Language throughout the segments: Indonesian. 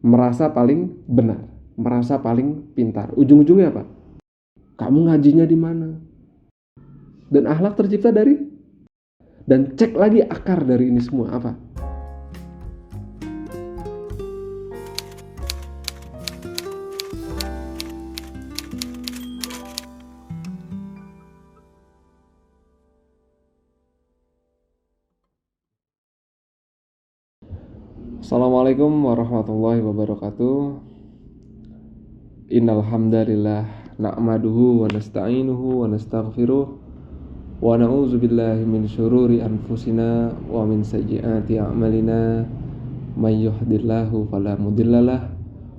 merasa paling benar, merasa paling pintar. Ujung-ujungnya apa? Kamu ngajinya di mana? Dan akhlak tercipta dari, dan cek lagi akar dari ini semua apa? Assalamualaikum warahmatullahi wabarakatuh. Innal hamdalillah na'maduhu wa nasta'inuhu wa nastaghfiruh wa na'udzu billahi min syururi anfusina wa min sayyiati a'malina may yahdihillahu fala mudhillalah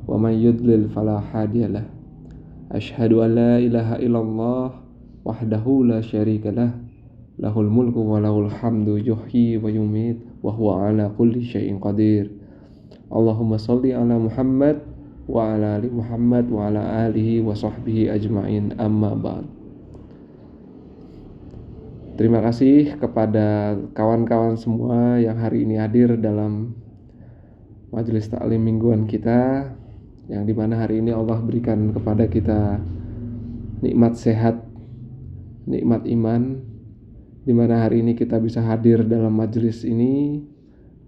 wa may yudlil fala hadiyalah. Asyhadu an la ilaha illallah wahdahu la syarikalah lahul mulku wa lahul hamdu yuhyi wa yumiit wa huwa ala kulli syai'in qadir. Allahumma shalli ala Muhammad wa ala ali Muhammad wa ala alihi wa sahbihi ajma'in, amma ba'd. Terima kasih kepada kawan-kawan semua yang hari ini hadir dalam majelis taklim mingguan kita, yang dimana hari ini Allah berikan kepada kita nikmat sehat, nikmat iman, dimana hari ini kita bisa hadir dalam majelis ini,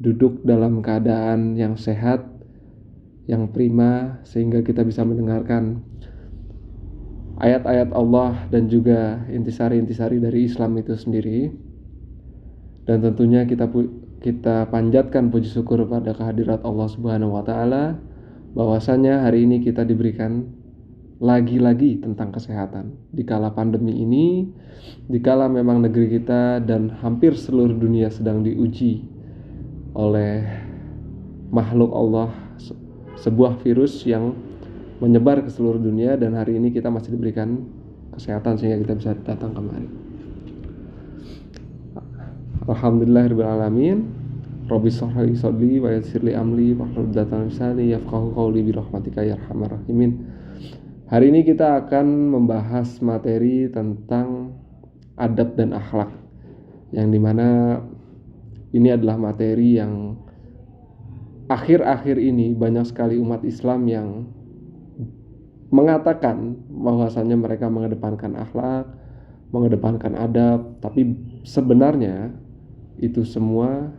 duduk dalam keadaan yang sehat, yang prima, sehingga kita bisa mendengarkan ayat-ayat Allah dan juga intisari-intisari dari Islam itu sendiri. Dan tentunya kita panjatkan puji syukur pada kehadirat Allah Subhanahu wa taala bahwasanya hari ini kita diberikan lagi-lagi tentang kesehatan di kala pandemi ini, di kala memang negeri kita dan hampir seluruh dunia sedang diuji oleh makhluk Allah, sebuah virus yang menyebar ke seluruh dunia, dan hari ini kita masih diberikan kesehatan sehingga kita bisa datang kemari. Alhamdulillahirabbil alamin. Rabbi shrah li sadri wa yassir li amri wahlul 'uqdatam min lisani yafqahu qawli bi rahmatika ya arhamar rahimin. Hari ini kita akan membahas materi tentang adab dan akhlak, yang dimana ini adalah materi yang akhir-akhir ini banyak sekali umat Islam yang mengatakan bahwasannya mereka mengedepankan akhlak, mengedepankan adab, tapi sebenarnya itu semua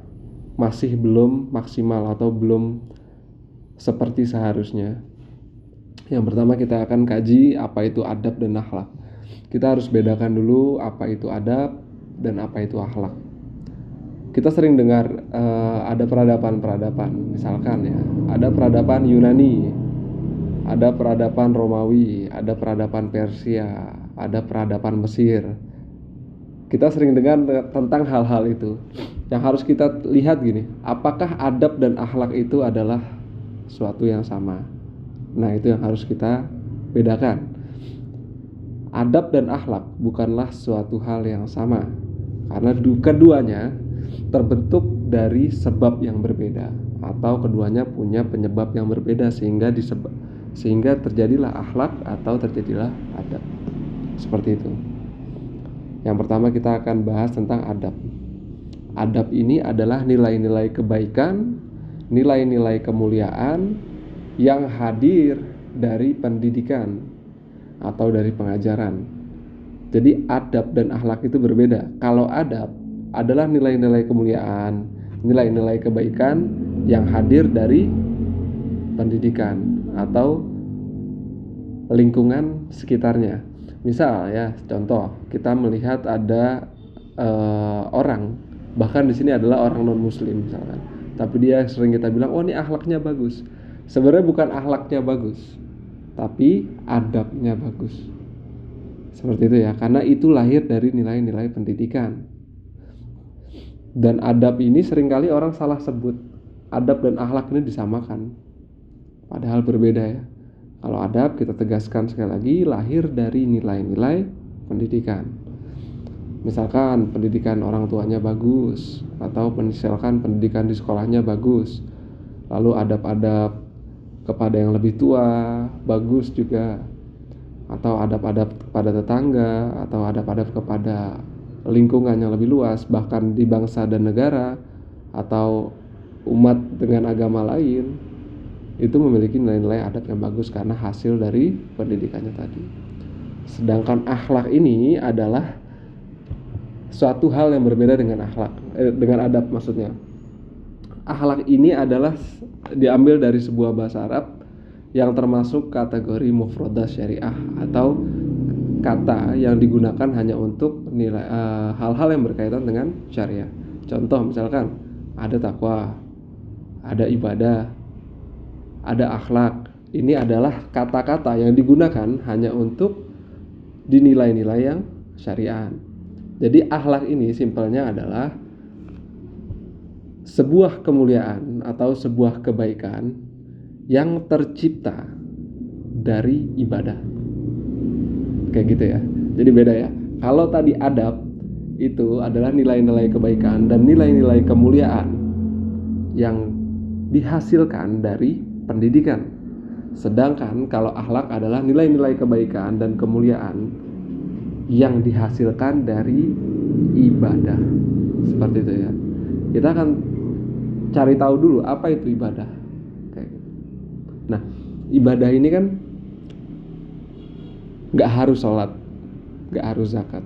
masih belum maksimal atau belum seperti seharusnya. Yang pertama kita akan kaji apa itu adab dan akhlak. Kita harus bedakan dulu apa itu adab dan apa itu akhlak. Kita sering dengar ada peradaban-peradaban, misalkan ya, ada peradaban Yunani, ada peradaban Romawi, ada peradaban Persia, ada peradaban Mesir. Kita sering dengar tentang hal-hal itu. Yang harus kita lihat gini, apakah adab dan akhlak itu adalah suatu yang sama? Nah, itu yang harus kita bedakan. Adab dan akhlak bukanlah suatu hal yang sama, karena keduanya terbentuk dari sebab yang berbeda, atau keduanya punya penyebab yang berbeda sehingga terjadilah akhlak atau terjadilah adab. Seperti itu. Yang pertama kita akan bahas tentang adab. Adab ini adalah nilai-nilai kebaikan, nilai-nilai kemuliaan yang hadir dari pendidikan atau dari pengajaran. Jadi adab dan akhlak itu berbeda. Kalau adab adalah nilai-nilai kemuliaan, nilai-nilai kebaikan yang hadir dari pendidikan atau lingkungan sekitarnya. Misal ya, contoh, kita melihat ada orang, bahkan di sini adalah orang non muslim misalkan, tapi dia sering kita bilang, oh ini akhlaknya bagus. Sebenarnya bukan akhlaknya bagus, tapi adabnya bagus. Seperti itu ya, karena itu lahir dari nilai-nilai pendidikan. Dan adab ini seringkali orang salah sebut. Adab dan akhlak ini disamakan, padahal berbeda ya. Kalau adab, kita tegaskan sekali lagi, lahir dari nilai-nilai pendidikan. Misalkan pendidikan orang tuanya bagus, atau misalkan pendidikan di sekolahnya bagus, lalu adab-adab kepada yang lebih tua bagus juga, atau adab-adab kepada tetangga, atau adab-adab kepada lingkungan yang lebih luas, bahkan di bangsa dan negara atau umat dengan agama lain, itu memiliki nilai-nilai adab yang bagus karena hasil dari pendidikannya tadi. Sedangkan akhlak ini adalah suatu hal yang berbeda dengan dengan adab maksudnya. Akhlak ini adalah diambil dari sebuah bahasa Arab yang termasuk kategori mufradah syariah atau kata yang digunakan hanya untuk nilai hal-hal yang berkaitan dengan syariah. Contoh misalkan ada takwa, ada ibadah, ada akhlak. Ini adalah kata-kata yang digunakan hanya untuk dinilai-nilai yang syariah. Jadi akhlak ini simpelnya adalah sebuah kemuliaan atau sebuah kebaikan yang tercipta dari ibadah. Kayak gitu ya. Jadi beda ya. Kalau tadi adab itu adalah nilai-nilai kebaikan dan nilai-nilai kemuliaan yang dihasilkan dari pendidikan. Sedangkan kalau akhlak adalah nilai-nilai kebaikan dan kemuliaan yang dihasilkan dari ibadah. Seperti itu ya. Kita akan cari tahu dulu apa itu ibadah. Kayak gitu. Nah, ibadah ini kan gak harus sholat, gak harus zakat.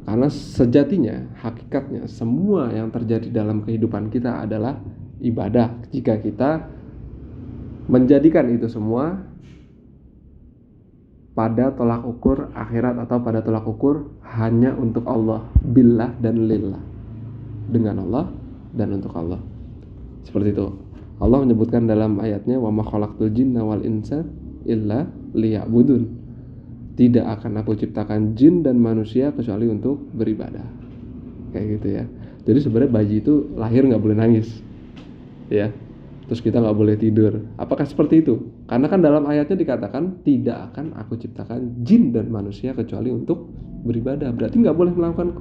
Karena sejatinya, hakikatnya semua yang terjadi dalam kehidupan kita adalah ibadah. Jika kita menjadikan itu semua pada tolak ukur akhirat atau pada tolak ukur hanya untuk Allah, billah dan lillah, dengan Allah dan untuk Allah. Seperti itu. Allah menyebutkan dalam ayatnya wa ma khalaqtul jinna wal insa illa liya'budun. Tidak akan aku ciptakan jin dan manusia kecuali untuk beribadah. Kayak gitu ya. Jadi sebenarnya bayi itu lahir nggak boleh nangis, ya. Terus kita nggak boleh tidur. Apakah seperti itu? Karena kan dalam ayatnya dikatakan tidak akan aku ciptakan jin dan manusia kecuali untuk beribadah. Berarti nggak boleh melakukan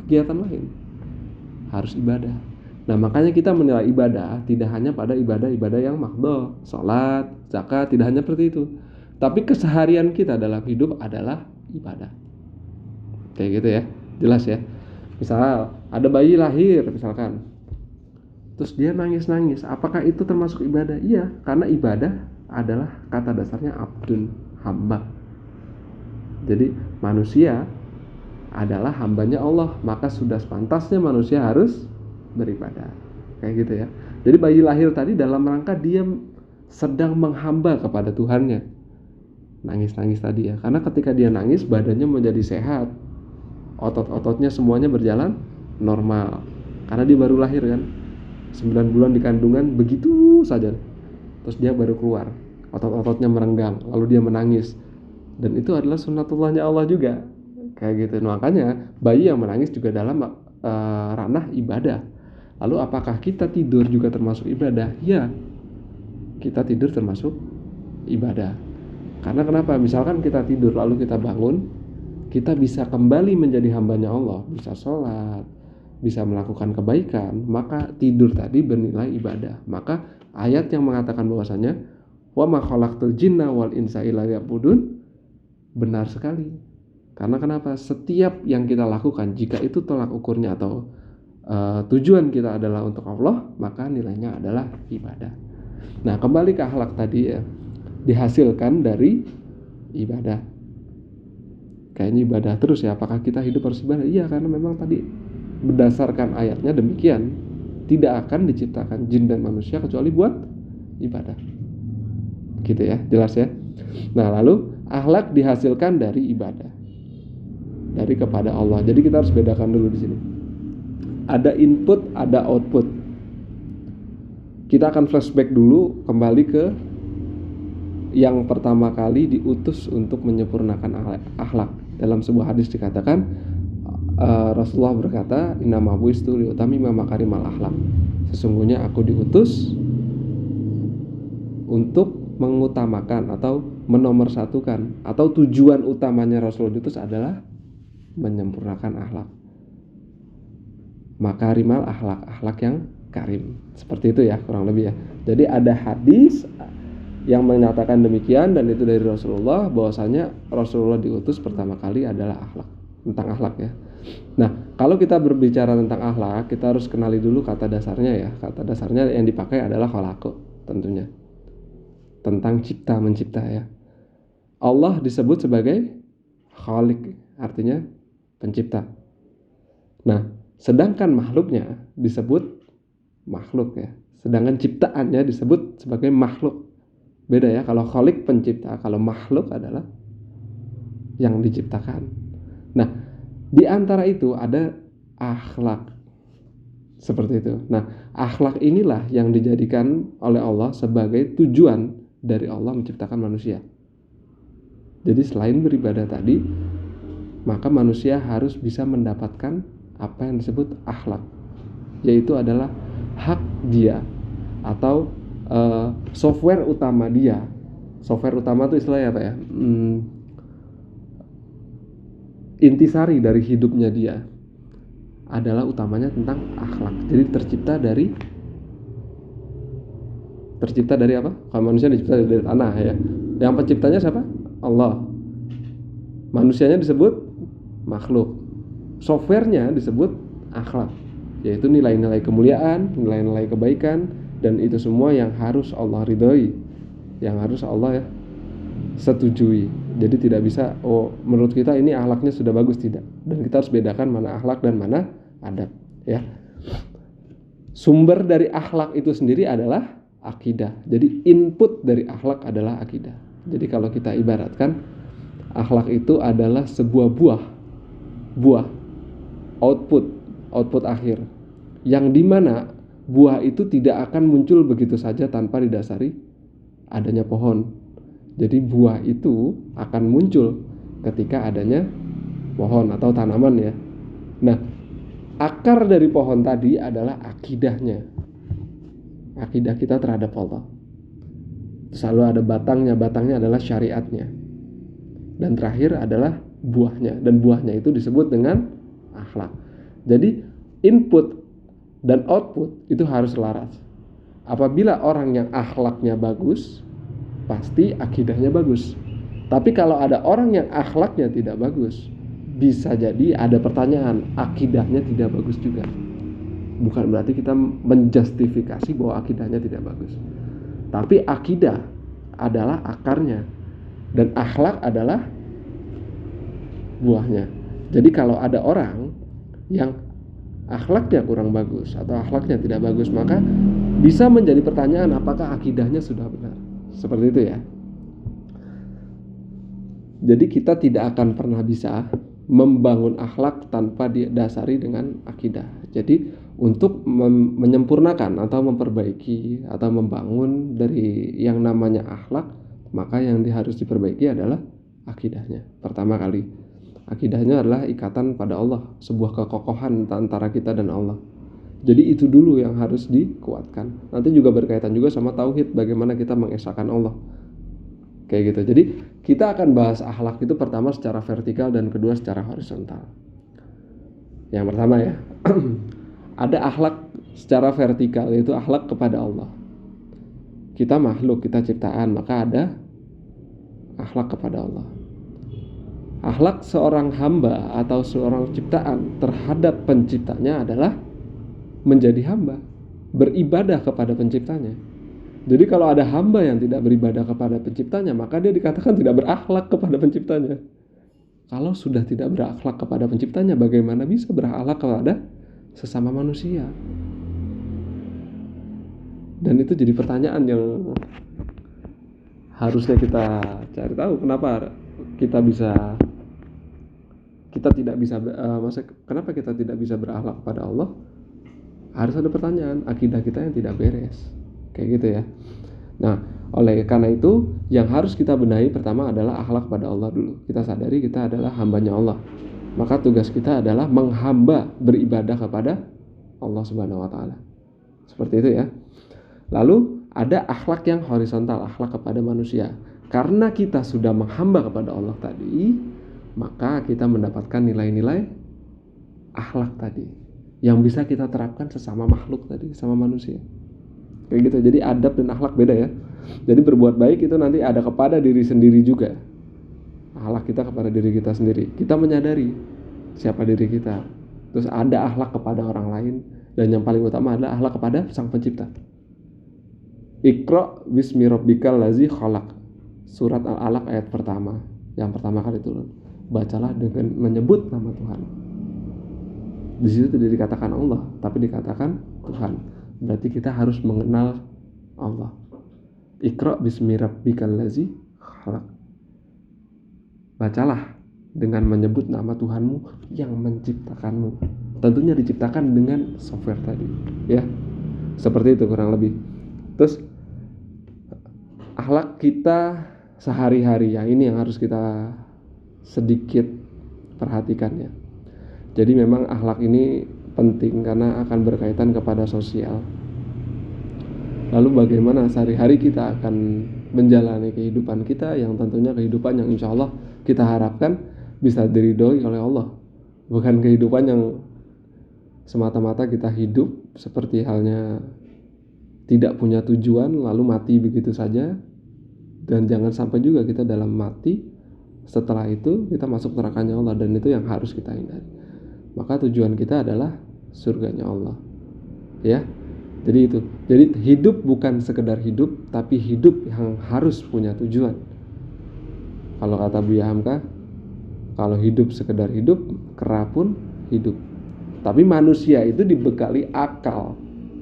kegiatan lain. Harus ibadah. Nah makanya kita menilai ibadah tidak hanya pada ibadah-ibadah yang makhdho, sholat, zakat, tidak hanya seperti itu. Tapi keseharian kita dalam hidup adalah ibadah. Kayak gitu ya, jelas ya. Misal ada bayi lahir misalkan, terus dia nangis-nangis, apakah itu termasuk ibadah? Iya, karena ibadah adalah kata dasarnya abdun, hamba. Jadi manusia adalah hambanya Allah, maka sudah sepantasnya manusia harus beribadah. Kayak gitu ya. Jadi bayi lahir tadi dalam rangka dia sedang menghamba kepada Tuhannya. Nangis-nangis tadi ya. Karena ketika dia nangis badannya menjadi sehat. Otot-ototnya semuanya berjalan normal. Karena dia baru lahir kan. 9 bulan di kandungan begitu saja. Terus dia baru keluar. Otot-ototnya merenggang, lalu dia menangis. Dan itu adalah sunnatullahnya Allah juga. Kayak gitu. Makanya bayi yang menangis juga dalam ranah ibadah. Lalu apakah kita tidur juga termasuk ibadah? Ya, kita tidur termasuk ibadah. Karena kenapa? Misalkan kita tidur lalu kita bangun, kita bisa kembali menjadi hambanya Allah, bisa sholat, bisa melakukan kebaikan, maka tidur tadi bernilai ibadah. Maka ayat yang mengatakan bahwasanya wa ma khalaqtul jinna wal insa illa liya'budun benar sekali. Karena kenapa? Setiap yang kita lakukan, jika itu tolak ukurnya atau tujuan kita adalah untuk Allah, maka nilainya adalah ibadah. Nah, kembali ke akhlak tadi ya, dihasilkan dari ibadah. Kayaknya ibadah terus ya, apakah kita hidup harus ibadah? Iya, karena memang tadi berdasarkan ayatnya demikian, tidak akan diciptakan jin dan manusia kecuali buat ibadah. Gitu ya, jelas ya. Nah, lalu akhlak dihasilkan dari ibadah, dari kepada Allah. Jadi kita harus bedakan dulu di sini. Ada input, ada output. Kita akan flashback dulu kembali ke yang pertama kali diutus untuk menyempurnakan akhlak. Dalam sebuah hadis dikatakan Rasulullah berkata, "Innama bu'istu liutamima makarimal akhlak." Sesungguhnya aku diutus untuk mengutamakan atau menomorsatukan, atau tujuan utamanya Rasul diutus adalah menyempurnakan akhlak. Makarimal akhlak yang karim. Seperti itu ya kurang lebih ya. Jadi ada hadis yang menyatakan demikian, dan itu dari Rasulullah, bahwasanya Rasulullah diutus pertama kali adalah akhlak, tentang akhlak ya. Nah, kalau kita berbicara tentang akhlak, kita harus kenali dulu kata dasarnya ya. Kata dasarnya yang dipakai adalah khalaqo tentunya. tentang mencipta ya. Allah disebut sebagai Khalik, artinya pencipta. Nah, sedangkan makhluknya disebut makhluk ya. Sedangkan ciptaannya disebut sebagai makhluk. Beda ya, kalau Khalik pencipta, kalau makhluk adalah yang diciptakan. Nah, di antara itu ada akhlak. Seperti itu. Nah, akhlak inilah yang dijadikan oleh Allah sebagai tujuan dari Allah menciptakan manusia. Jadi selain beribadah tadi, maka manusia harus bisa mendapatkan apa yang disebut akhlak, yaitu adalah hak dia atau software utama dia. Software utama itu istilahnya apa ya? Intisari dari hidupnya dia adalah utamanya tentang akhlak. Jadi tercipta dari apa? Kalau manusia dicipta dari tanah ya. Yang penciptanya siapa? Allah. Manusianya disebut makhluk. Softwarenya disebut akhlak, yaitu nilai-nilai kemuliaan, nilai-nilai kebaikan, dan itu semua yang harus Allah ridhoi, yang harus Allah ya setujui. Jadi tidak bisa, menurut kita ini akhlaknya sudah bagus, tidak. Dan kita harus bedakan mana akhlak dan mana adab ya. Sumber dari akhlak itu sendiri adalah akidah. Jadi input dari akhlak adalah akidah. Jadi kalau kita ibaratkan, akhlak itu adalah sebuah buah output akhir, yang dimana buah itu tidak akan muncul begitu saja tanpa didasari adanya pohon. Jadi buah itu akan muncul ketika adanya pohon atau tanaman ya. Nah, akar dari pohon tadi adalah akidahnya, akidah kita terhadap Allah. Selalu ada batangnya adalah syariatnya. Dan terakhir adalah buahnya, dan buahnya itu disebut dengan akhlak. Jadi input dan output itu harus selaras. Apabila orang yang akhlaknya bagus, pasti akidahnya bagus. Tapi kalau ada orang yang akhlaknya tidak bagus, bisa jadi ada pertanyaan, akidahnya tidak bagus juga. Bukan berarti kita menjustifikasi bahwa akidahnya tidak bagus. Tapi akidah adalah akarnya, dan akhlak adalah buahnya. Jadi kalau ada orang yang akhlaknya kurang bagus atau akhlaknya tidak bagus, maka bisa menjadi pertanyaan apakah akidahnya sudah benar. Seperti itu ya. Jadi kita tidak akan pernah bisa membangun akhlak tanpa didasari dengan akidah. Jadi untuk menyempurnakan atau memperbaiki atau membangun dari yang namanya akhlak, maka yang harus diperbaiki adalah akidahnya. Pertama kali, akidahnya adalah ikatan pada Allah, sebuah kekokohan antara kita dan Allah. Jadi itu dulu yang harus dikuatkan. Nanti juga berkaitan juga sama tauhid, bagaimana kita mengesahkan Allah. Kayak gitu. Jadi kita akan bahas akhlak itu pertama secara vertikal dan kedua secara horizontal. Yang pertama ya, ada akhlak secara vertikal, yaitu akhlak kepada Allah. Kita makhluk, kita ciptaan, maka ada akhlak kepada Allah. Akhlak seorang hamba atau seorang ciptaan terhadap penciptanya adalah menjadi hamba, beribadah kepada penciptanya. Jadi kalau ada hamba yang tidak beribadah kepada penciptanya, maka dia dikatakan tidak berakhlak kepada penciptanya. Kalau sudah tidak berakhlak kepada penciptanya, bagaimana bisa berakhlak kepada sesama manusia? Dan itu jadi pertanyaan yang harusnya kita cari tahu, kenapa kenapa kita tidak bisa berakhlak kepada Allah? Harus ada pertanyaan, akidah kita yang tidak beres, kayak gitu ya. Nah, oleh karena itu yang harus kita benahi pertama adalah akhlak pada Allah dulu. Kita sadari kita adalah hambanya Allah, maka tugas kita adalah menghamba, beribadah kepada Allah Subhanahu wa Ta'ala. Seperti itu ya. Lalu ada akhlak yang horizontal, akhlak kepada manusia. Karena kita sudah menghamba kepada Allah tadi, maka kita mendapatkan nilai-nilai akhlak tadi yang bisa kita terapkan sesama makhluk tadi, sama manusia. Kayak gitu. Jadi adab dan akhlak beda ya. Jadi berbuat baik itu nanti ada kepada diri sendiri juga. Akhlak kita kepada diri kita sendiri. Kita menyadari siapa diri kita. Terus ada akhlak kepada orang lain, dan yang paling utama adalah akhlak kepada Sang Pencipta. Iqra bismi rabbikal ladzi khalaq. Surat Al-Alaq ayat pertama. Yang pertama kali turun. Bacalah dengan menyebut nama Tuhan. Di situ tidak dikatakan Allah, tapi dikatakan Tuhan. Berarti kita harus mengenal Allah. Iqra bismi rabbikal ladzi khalaq. Bacalah dengan menyebut nama Tuhanmu yang menciptakanmu. Tentunya diciptakan dengan software tadi, ya. Seperti itu kurang lebih. Terus akhlak kita sehari-hari, ya ini yang harus kita sedikit perhatikan ya. Jadi memang akhlak ini penting karena akan berkaitan kepada sosial. Lalu bagaimana sehari-hari kita akan menjalani kehidupan kita yang tentunya kehidupan yang insya Allah kita harapkan bisa diridhoi oleh Allah. Bukan kehidupan yang semata-mata kita hidup seperti halnya tidak punya tujuan lalu mati begitu saja. Dan jangan sampai juga kita dalam mati setelah itu kita masuk nerakanya Allah, dan itu yang harus kita hindari. Maka tujuan kita adalah surganya Allah, ya. Jadi itu. Jadi hidup bukan sekedar hidup, tapi hidup yang harus punya tujuan. Kalau kata Buya Hamka, kalau hidup sekedar hidup, kera pun hidup. Tapi manusia itu dibekali akal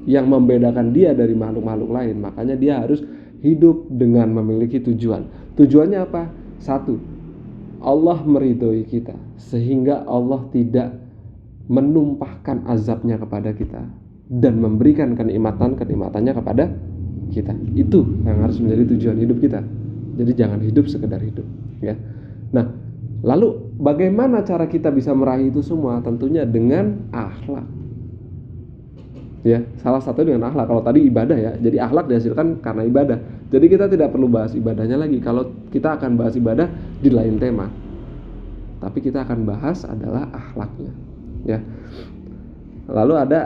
yang membedakan dia dari makhluk-makhluk lain. Makanya dia harus hidup dengan memiliki tujuan. Tujuannya apa? Satu, Allah meridhoi kita sehingga Allah tidak menumpahkan azabnya kepada kita dan memberikan kenikmatannya kepada kita. Itu yang harus menjadi tujuan hidup kita. Jadi jangan hidup sekedar hidup, ya. Nah, lalu bagaimana cara kita bisa meraih itu semua? Tentunya dengan akhlak. Ya, salah satu dengan akhlak. Kalau tadi ibadah ya, jadi akhlak dihasilkan karena ibadah. Jadi kita tidak perlu bahas ibadahnya lagi. Kalau kita akan bahas ibadah di lain tema, tapi kita akan bahas adalah akhlaknya, ya. Lalu ada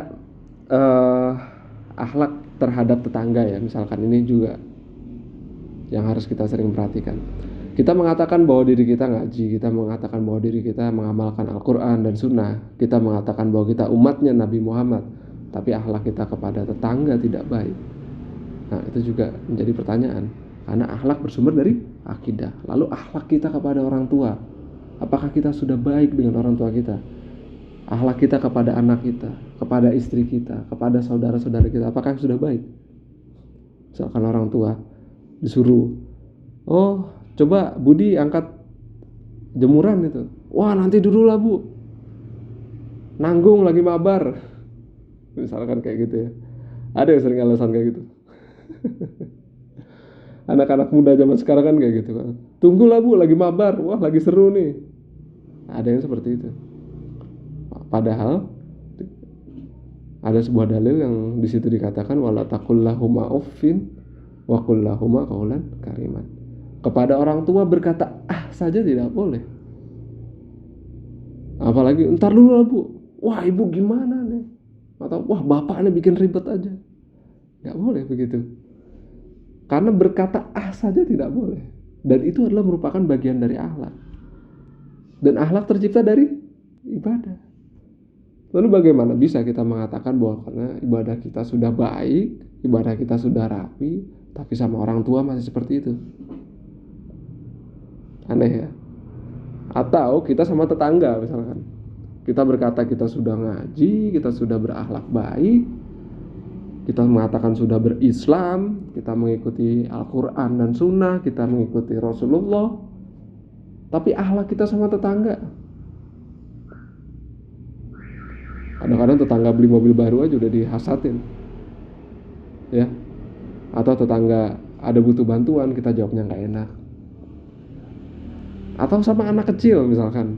akhlak terhadap tetangga ya. Misalkan ini juga yang harus kita sering perhatikan. Kita mengatakan bahwa diri kita ngaji, kita mengatakan bahwa diri kita mengamalkan Al-Quran dan Sunnah, kita mengatakan bahwa kita umatnya Nabi Muhammad, tapi akhlak kita kepada tetangga tidak baik. Nah, itu juga menjadi pertanyaan. Karena akhlak bersumber dari akidah. Lalu akhlak kita kepada orang tua, apakah kita sudah baik dengan orang tua kita? Akhlak kita kepada anak kita, kepada istri kita, kepada saudara-saudara kita, apakah sudah baik? Misalkan orang tua disuruh, oh coba Budi angkat jemuran itu. Wah nanti dulu lah Bu, nanggung lagi mabar. Misalkan kayak gitu ya. Ada yang sering alasan kayak gitu. Anak-anak muda zaman sekarang kan kayak gitu kan. Tunggulah Bu, lagi mabar. Wah lagi seru nih. Ada yang seperti itu. Padahal ada sebuah dalil yang di situ dikatakan wala taqul lahuma uffin wa qul lahuma qaulan kariman. Kepada orang tua berkata saja tidak boleh. Apalagi entar dulu lah Bu. Wah ibu gimana nih? Atau wah bapaknya bikin ribet aja. Gak boleh begitu. Karena berkata saja tidak boleh. Dan itu adalah merupakan bagian dari akhlak. Dan akhlak tercipta dari ibadah. Lalu bagaimana bisa kita mengatakan bahwa karena ibadah kita sudah baik, ibadah kita sudah rapi, tapi sama orang tua masih seperti itu? Aneh ya. Atau kita sama tetangga misalkan, kita berkata kita sudah ngaji, kita sudah berakhlak baik, kita mengatakan sudah berislam, kita mengikuti Al-Quran dan Sunnah, kita mengikuti Rasulullah, tapi akhlak kita sama tetangga. Kadang-kadang tetangga beli mobil baru aja udah dihasatin, ya. Atau tetangga ada butuh bantuan, kita jawabnya nggak enak. Atau sama anak kecil misalkan,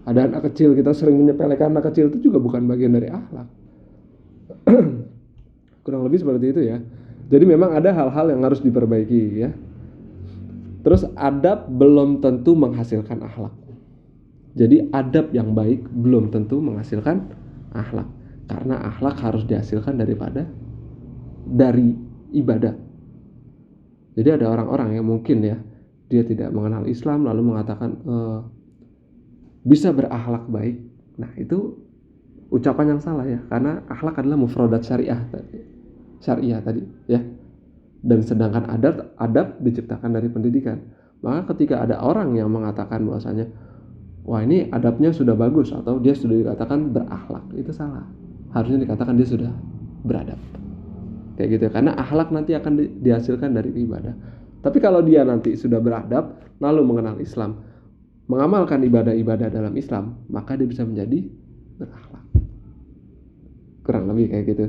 ada anak kecil, kita sering menyepelekan anak kecil, itu juga bukan bagian dari akhlak. Kurang lebih seperti itu ya. Jadi memang ada hal-hal yang harus diperbaiki ya. Terus adab belum tentu menghasilkan akhlak. Jadi adab yang baik belum tentu menghasilkan akhlak. Karena akhlak harus dihasilkan dari ibadah. Jadi ada orang-orang yang mungkin ya, dia tidak mengenal Islam lalu mengatakan bisa berakhlak baik. Nah itu ucapan yang salah ya. Karena akhlak adalah mufradat syariah tadi ya. Dan sedangkan adab diciptakan dari pendidikan. Maka ketika ada orang yang mengatakan bahwasanya wah ini adabnya sudah bagus atau dia sudah dikatakan berakhlak, itu salah. Harusnya dikatakan dia sudah beradab. Kayak gitu, karena akhlak nanti akan dihasilkan dari ibadah. Tapi kalau dia nanti sudah beradab lalu mengenal Islam, mengamalkan ibadah-ibadah dalam Islam, maka dia bisa menjadi berakhlak. Kurang lebih kayak gitu.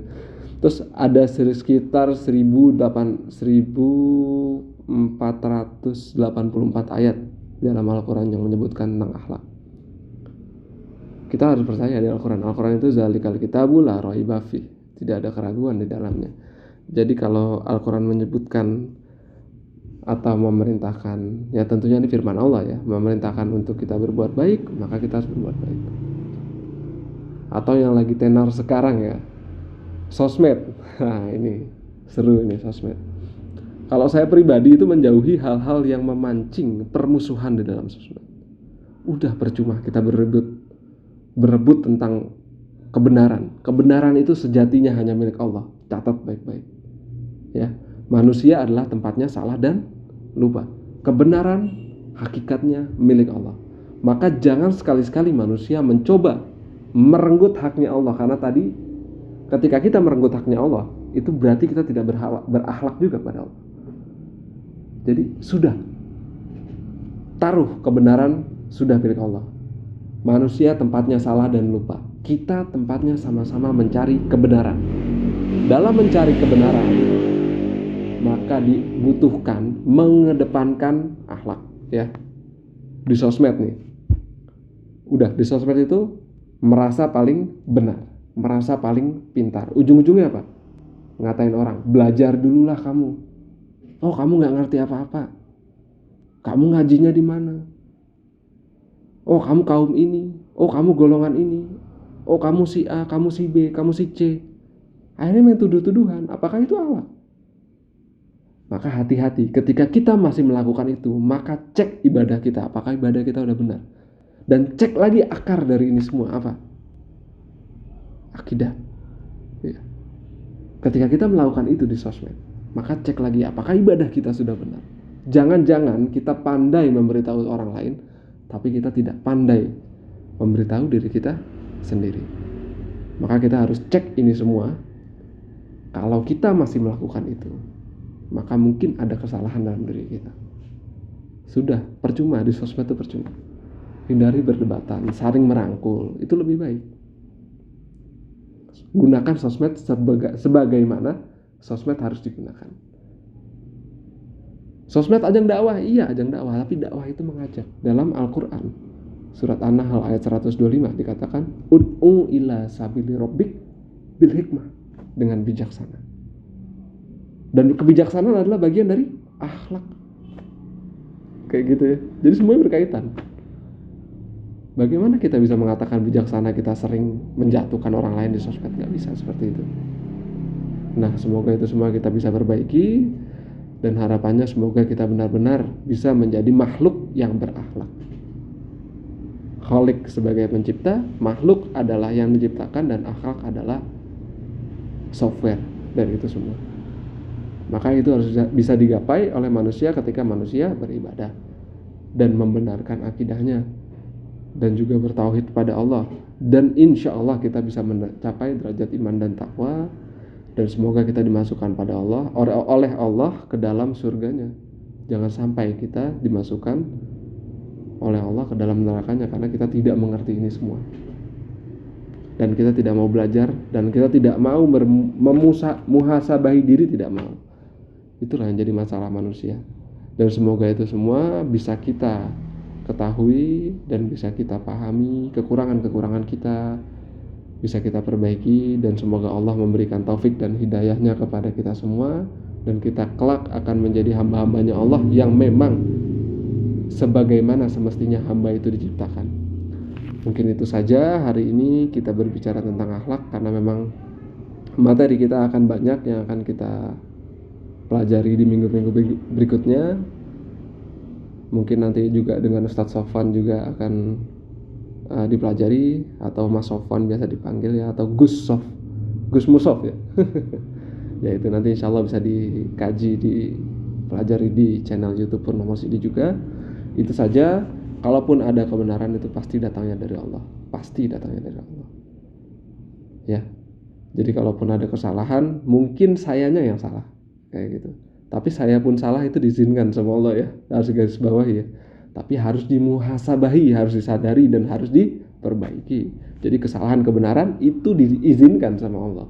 Terus ada sekitar 1484 ayat dalam Al-Quran yang menyebutkan tentang akhlak. Kita harus percaya di Al-Quran. Al-Quran itu zalikal kitabu la raiba fih. Tidak ada keraguan di dalamnya. Jadi kalau Al-Quran menyebutkan atau memerintahkan, ya tentunya ini firman Allah ya, memerintahkan untuk kita berbuat baik, maka kita harus berbuat baik. Atau yang lagi tenar sekarang ya, sosmed. Nah ini seru ini sosmed. Kalau saya pribadi itu menjauhi hal-hal yang memancing permusuhan di dalam sosmed. Udah percuma kita berebut tentang kebenaran. Kebenaran itu sejatinya hanya milik Allah. Catat baik-baik. Ya, manusia adalah tempatnya salah dan lupa. Kebenaran hakikatnya milik Allah. Maka jangan sekali-sekali manusia mencoba merenggut haknya Allah, karena tadi ketika kita merenggut haknya Allah, itu berarti kita tidak berakhlak juga pada Allah. Jadi sudah, taruh kebenaran sudah milik Allah. Manusia tempatnya salah dan lupa. Kita tempatnya sama-sama mencari kebenaran. Dalam mencari kebenaran, maka dibutuhkan mengedepankan akhlak ya. Di sosmed nih, udah di sosmed itu merasa paling benar, merasa paling pintar. Ujung-ujungnya apa? Ngatain orang, belajar dululah kamu. Oh kamu nggak ngerti apa-apa. Kamu ngajinya di mana? Oh kamu kaum ini. Oh kamu golongan ini. Oh kamu si A, kamu si B, kamu si C. Akhirnya main tuduh-tuduhan. Apakah itu akhlak? Maka hati-hati ketika kita masih melakukan itu, maka cek ibadah kita, apakah ibadah kita udah benar. Dan cek lagi akar dari ini semua apa? Akidah. Ya. Ketika kita melakukan itu di sosmed, maka cek lagi apakah ibadah kita sudah benar. Jangan-jangan kita pandai memberitahu orang lain, tapi kita tidak pandai memberitahu diri kita sendiri. Maka kita harus cek ini semua. Kalau kita masih melakukan itu, maka mungkin ada kesalahan dalam diri kita. Sudah, percuma di sosmed itu percuma. Hindari berdebatan, saling merangkul, itu lebih baik. Gunakan sosmed sebagaimana sosmed harus digunakan. Sosmed ajang dakwah, iya ajang dakwah, tapi dakwah itu mengajak. Dalam Al-Quran, surat An-Nahl ayat 125 dikatakan, ud'u ila sabili rabbik bil hikmah, dengan bijaksana. Dan kebijaksanaan adalah bagian dari akhlak. Kayak gitu ya. Jadi semuanya berkaitan. Bagaimana kita bisa mengatakan bijaksana kita sering menjatuhkan orang lain di sosmed? Gak bisa seperti itu. Nah semoga itu semua kita bisa perbaiki. Dan harapannya semoga kita benar-benar bisa menjadi makhluk yang berakhlak. Khalik sebagai pencipta, makhluk adalah yang diciptakan, dan akhlak adalah software dari itu semua. Maka itu harus bisa digapai oleh manusia ketika manusia beribadah dan membenarkan akidahnya dan juga bertauhid pada Allah. Dan insya Allah kita bisa mencapai derajat iman dan takwa. Dan semoga kita dimasukkan pada Allah, oleh Allah ke dalam surganya. Jangan sampai kita dimasukkan oleh Allah ke dalam nerakanya karena kita tidak mengerti ini semua. Dan kita tidak mau belajar, dan kita tidak mau muhasabahi diri, tidak mau. Itulah yang jadi masalah manusia. Dan semoga itu semua bisa kita ketahui dan bisa kita pahami kekurangan-kekurangan kita, bisa kita perbaiki, dan semoga Allah memberikan taufik dan hidayahnya kepada kita semua, dan kita kelak akan menjadi hamba-hambanya Allah yang memang sebagaimana semestinya hamba itu diciptakan. Mungkin itu saja hari ini kita berbicara tentang akhlak, karena memang materi kita akan banyak yang akan kita pelajari di minggu-minggu berikutnya. Mungkin nanti juga dengan Ustadz Sofwan juga akan dipelajari, atau Mas Sofwan biasa dipanggil ya, atau Gus Musof ya. Ya itu nanti insya Allah bisa dikaji, dipelajari di channel YouTube Purnomo Sidi juga. Itu saja. Kalaupun ada kebenaran itu pasti datangnya dari Allah, pasti datangnya dari Allah. Ya, jadi kalaupun ada kesalahan, mungkin sayanya yang salah, kayak gitu. Tapi saya pun salah itu diizinkan sama Allah ya, harus garis bawahi ya. Tapi harus dimuhasabahi, harus disadari dan harus diperbaiki. Jadi kesalahan kebenaran itu diizinkan sama Allah.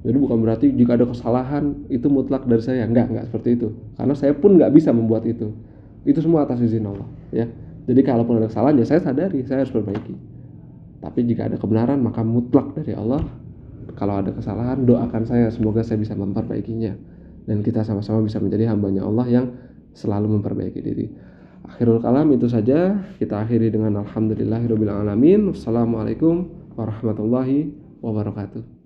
Jadi bukan berarti jika ada kesalahan itu mutlak dari saya, enggak seperti itu. Karena saya pun nggak bisa membuat itu. Itu semua atas izin Allah ya. Jadi kalaupun ada kesalahan ya saya sadari, saya harus perbaiki. Tapi jika ada kebenaran maka mutlak dari Allah. Kalau ada kesalahan doakan saya, semoga saya bisa memperbaikinya. Dan kita sama-sama bisa menjadi hambanya Allah yang selalu memperbaiki diri. Akhirul kalam itu saja. Kita akhiri dengan alhamdulillahirabbil alamin. Wassalamualaikum warahmatullahi wabarakatuh.